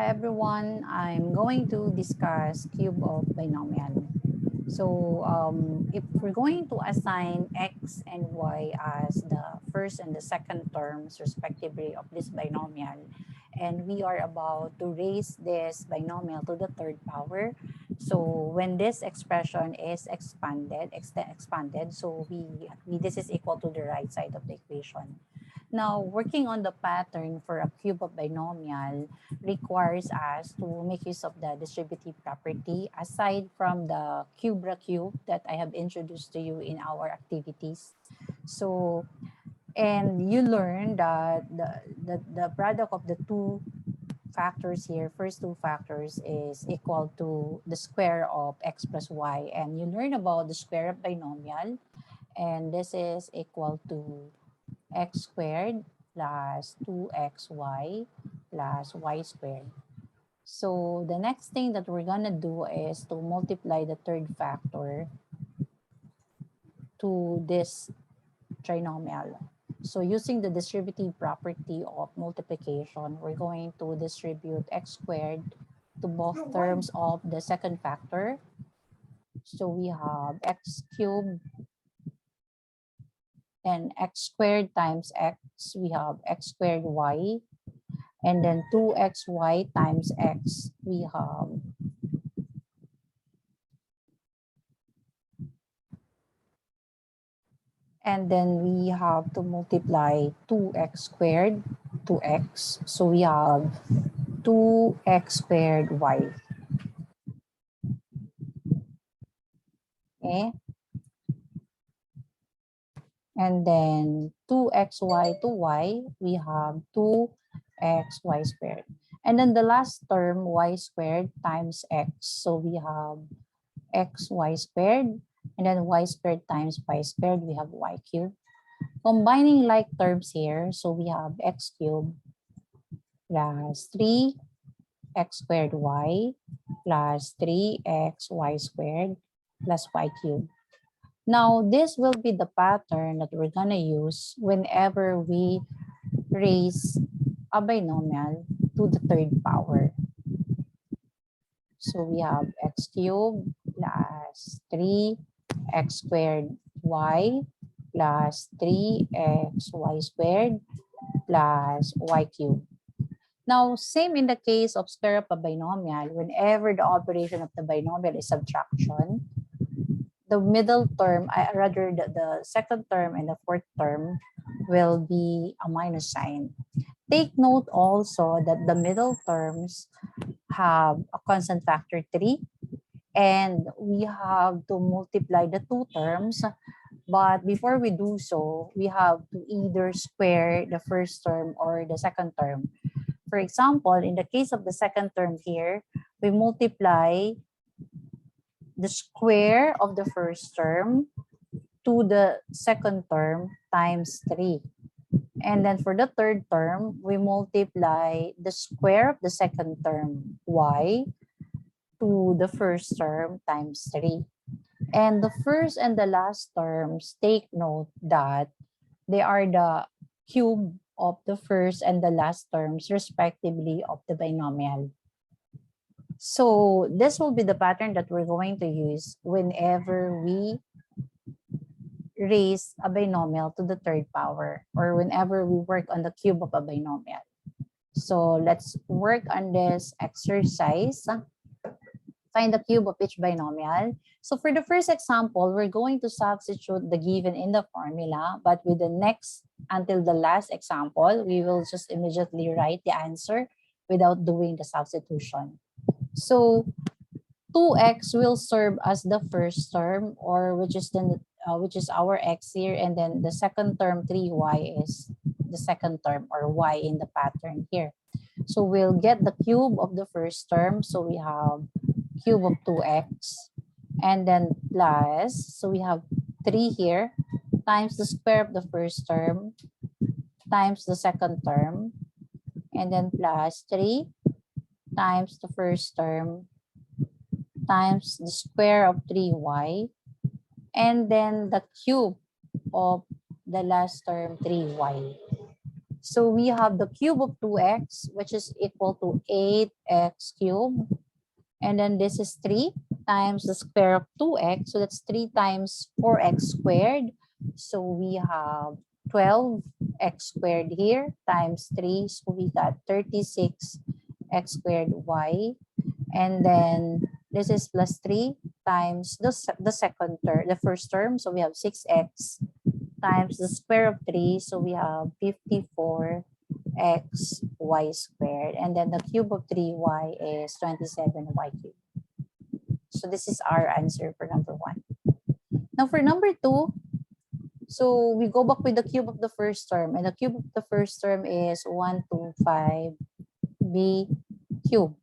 Hi everyone, I'm going to discuss cube of binomial. So if we're going to assign x and y as the first and the second terms respectively of this binomial, and we are about to raise this binomial to the third power. So when this expression is expanded, so this is equal to the right side of the equation. Now, working on the pattern for a cube of binomial requires us to make use of the distributive property aside from the cube that I have introduced to you in our activities. So, and you learn that the product of the two factors here, first two factors, is equal to the square of x plus y. And you learn about the square of binomial, and this is equal to x squared plus 2xy plus y squared. So the next thing that we're gonna do is to multiply the third factor to this trinomial. So using the distributive property of multiplication, we're going to distribute x squared to both terms of the second factor. So we have x cubed and x squared times x, we have x squared y, and then 2xy times x, we have and then we have to multiply 2x squared to x. So we have 2x squared y. Okay. And then 2xy to y, we have 2xy squared. And then the last term, y squared times x. So we have xy squared. And then y squared times y squared, we have y cubed. Combining like terms here, so we have x cubed plus 3x squared y plus 3xy squared plus y cubed. Now, this will be the pattern that we're gonna use whenever we raise a binomial to the third power. So we have x cubed plus 3x squared y plus 3xy squared plus y cubed. Now, same in the case of square of a binomial, whenever the operation of the binomial is subtraction, the middle term, rather the second term and the fourth term will be a minus sign. Take note also that the middle terms have a constant factor 3, and we have to multiply the two terms. But before we do so, we have to either square the first term or the second term. For example, in the case of the second term here, we multiply the square of the first term to the second term times 3. And then for the third term, we multiply the square of the second term, y, to the first term times 3. And the first and the last terms, take note that they are the cube of the first and the last terms, respectively, of the binomial. So this will be the pattern that we're going to use whenever we raise a binomial to the third power, or whenever we work on the cube of a binomial. So let's work on this exercise. Find the cube of each binomial. So for the first example, we're going to substitute the given in the formula, but with the next until the last example, we will just immediately write the answer without doing the substitution. So 2x will serve as the first term, or which is our x here, and then the second term 3y is the second term, or y in the pattern here. So we'll get the cube of the first term, so we have cube of 2x, and then plus, so we have 3 here, times the square of the first term times the second term, and then plus 3 times the first term times the square of 3y, and then the cube of the last term 3y. So we have the cube of 2x, which is equal to 8x cubed. And then this is 3 times the square of 2x. So that's 3 times 4x squared. So we have 12x squared here times 3. So we got 36x squared y. And then this is plus 3 times the second term, the first term. So we have 6x times the square of 3. So we have 54x y squared. And then the cube of 3y is 27y cubed. So this is our answer for number 1. Now for number 2, so we go back with the cube of the first term. And the cube of the first term is 125b cubed.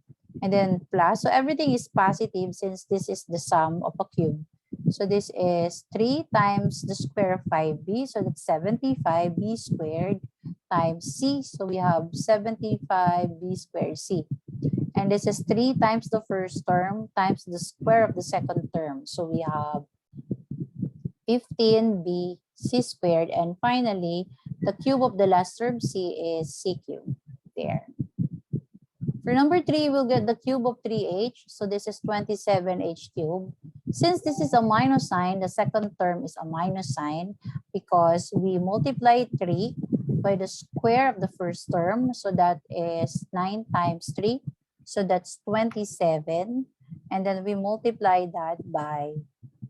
And then plus, so everything is positive since this is the sum of a cube. So this is 3 times the square of 5b. So that's 75b squared times c. So we have 75b squared c. And this is 3 times the first term times the square of the second term. So we have 15b c squared. And finally, the cube of the last term c is c cubed. There. For number 3, we'll get the cube of 3h. So this is 27h cubed. Since this is a minus sign, the second term is a minus sign because we multiply 3 by the square of the first term. So that is 9 times 3. So that's 27. And then we multiply that by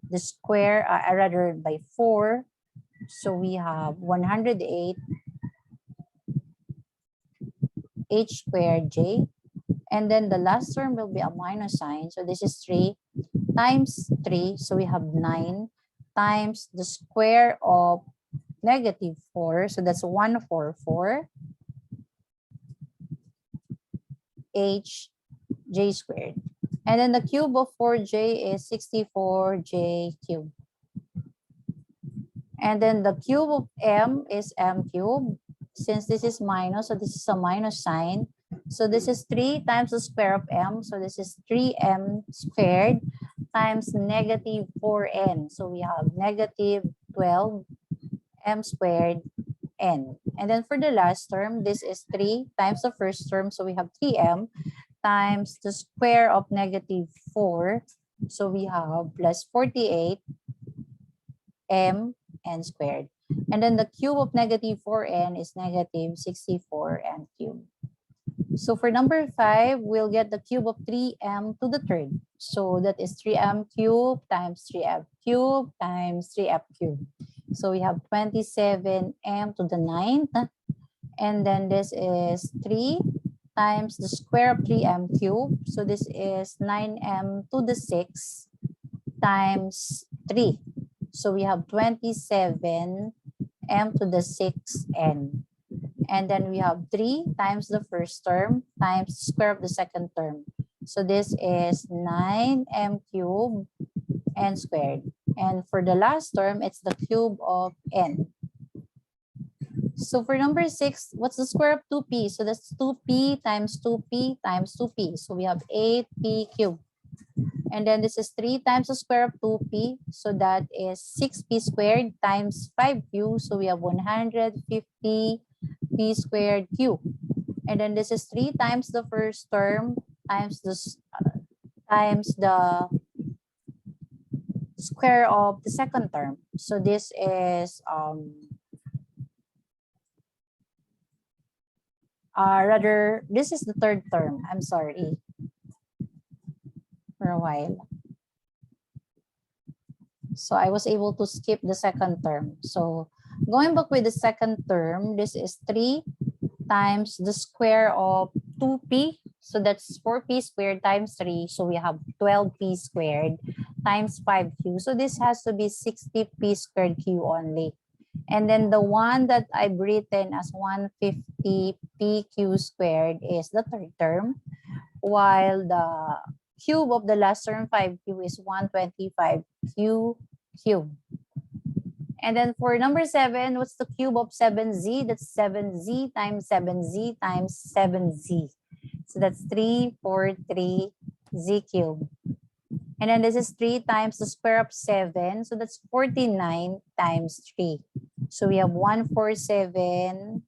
the square, rather by 4. So we have 108 h squared j. And then the last term will be a minus sign. So this is 3 times 3. So we have 9 times the square of negative 4. So that's 144 h j squared. And then the cube of 4j is 64j cubed. And then the cube of m is m cubed. Since this is minus, so this is a minus sign. So this is 3 times the square of m. So this is 3m squared times negative 4n. So we have negative 12m squared n. And then for the last term, this is 3 times the first term. So we have 3m times the square of negative 4. So we have plus 48 m n squared. And then the cube of negative 4n is negative 64n cubed. So for number 5, we'll get the cube of 3m to the third. So that is 3m cubed times 3f cubed times 3f cubed. So we have 27m to the 9th. And then this is 3 times the square of 3m cubed. So this is 9m to the 6th times 3. So we have 27m to the 6th n. And then we have 3 times the first term times the square of the second term. So this is 9m cubed n squared. And for the last term, it's the cube of n. So for number 6, what's the square of 2p? So that's 2p times 2p times 2p. So we have 8p cubed. And then this is 3 times the square of 2p. So that is 6p squared times 5q. So we have 150p squared cubed. And then this is 3 times the first term times the square of the second term. So this is this is the third term. I'm sorry. For a while. So I was able to skip the second term. So going back with the second term, this is 3 times the square of 2p. So that's 4p squared times 3. So we have 12p squared times 5q. So this has to be 60p squared q only. And then the one that I've written as 150pq squared is the third term, while the cube of the last term 5q is 125q cubed. And then for number 7, what's the cube of 7z? That's 7z times 7z times 7z. So that's 343z cubed. And then this is 3 times the square of 7. So that's 49 times 3. So we have 147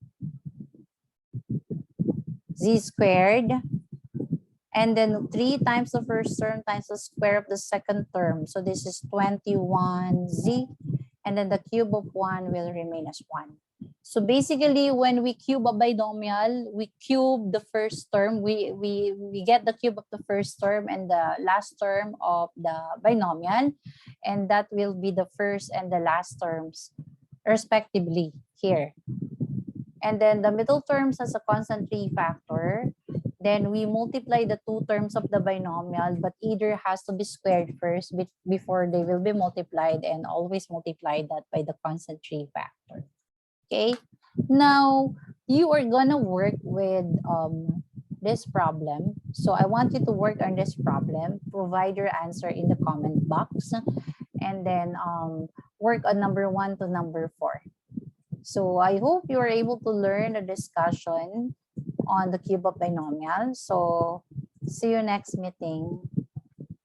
z squared, and then 3 times the first term times the square of the second term. So this is 21z, and then the cube of 1 will remain as 1. So basically, when we cube a binomial, we cube the first term. We get the cube of the first term and the last term of the binomial, and that will be the first and the last terms respectively here. And then the middle terms as a constant 3 factor. Then we multiply the 2 terms of the binomial, but either has to be squared first before they will be multiplied, and always multiply that by the constant 3 factor. Okay, now you are gonna work with this problem. So I want you to work on this problem, provide your answer in the comment box, and then work on number 1 to number 4. So I hope you are able to learn the discussion on the cube of binomial. So see you next meeting.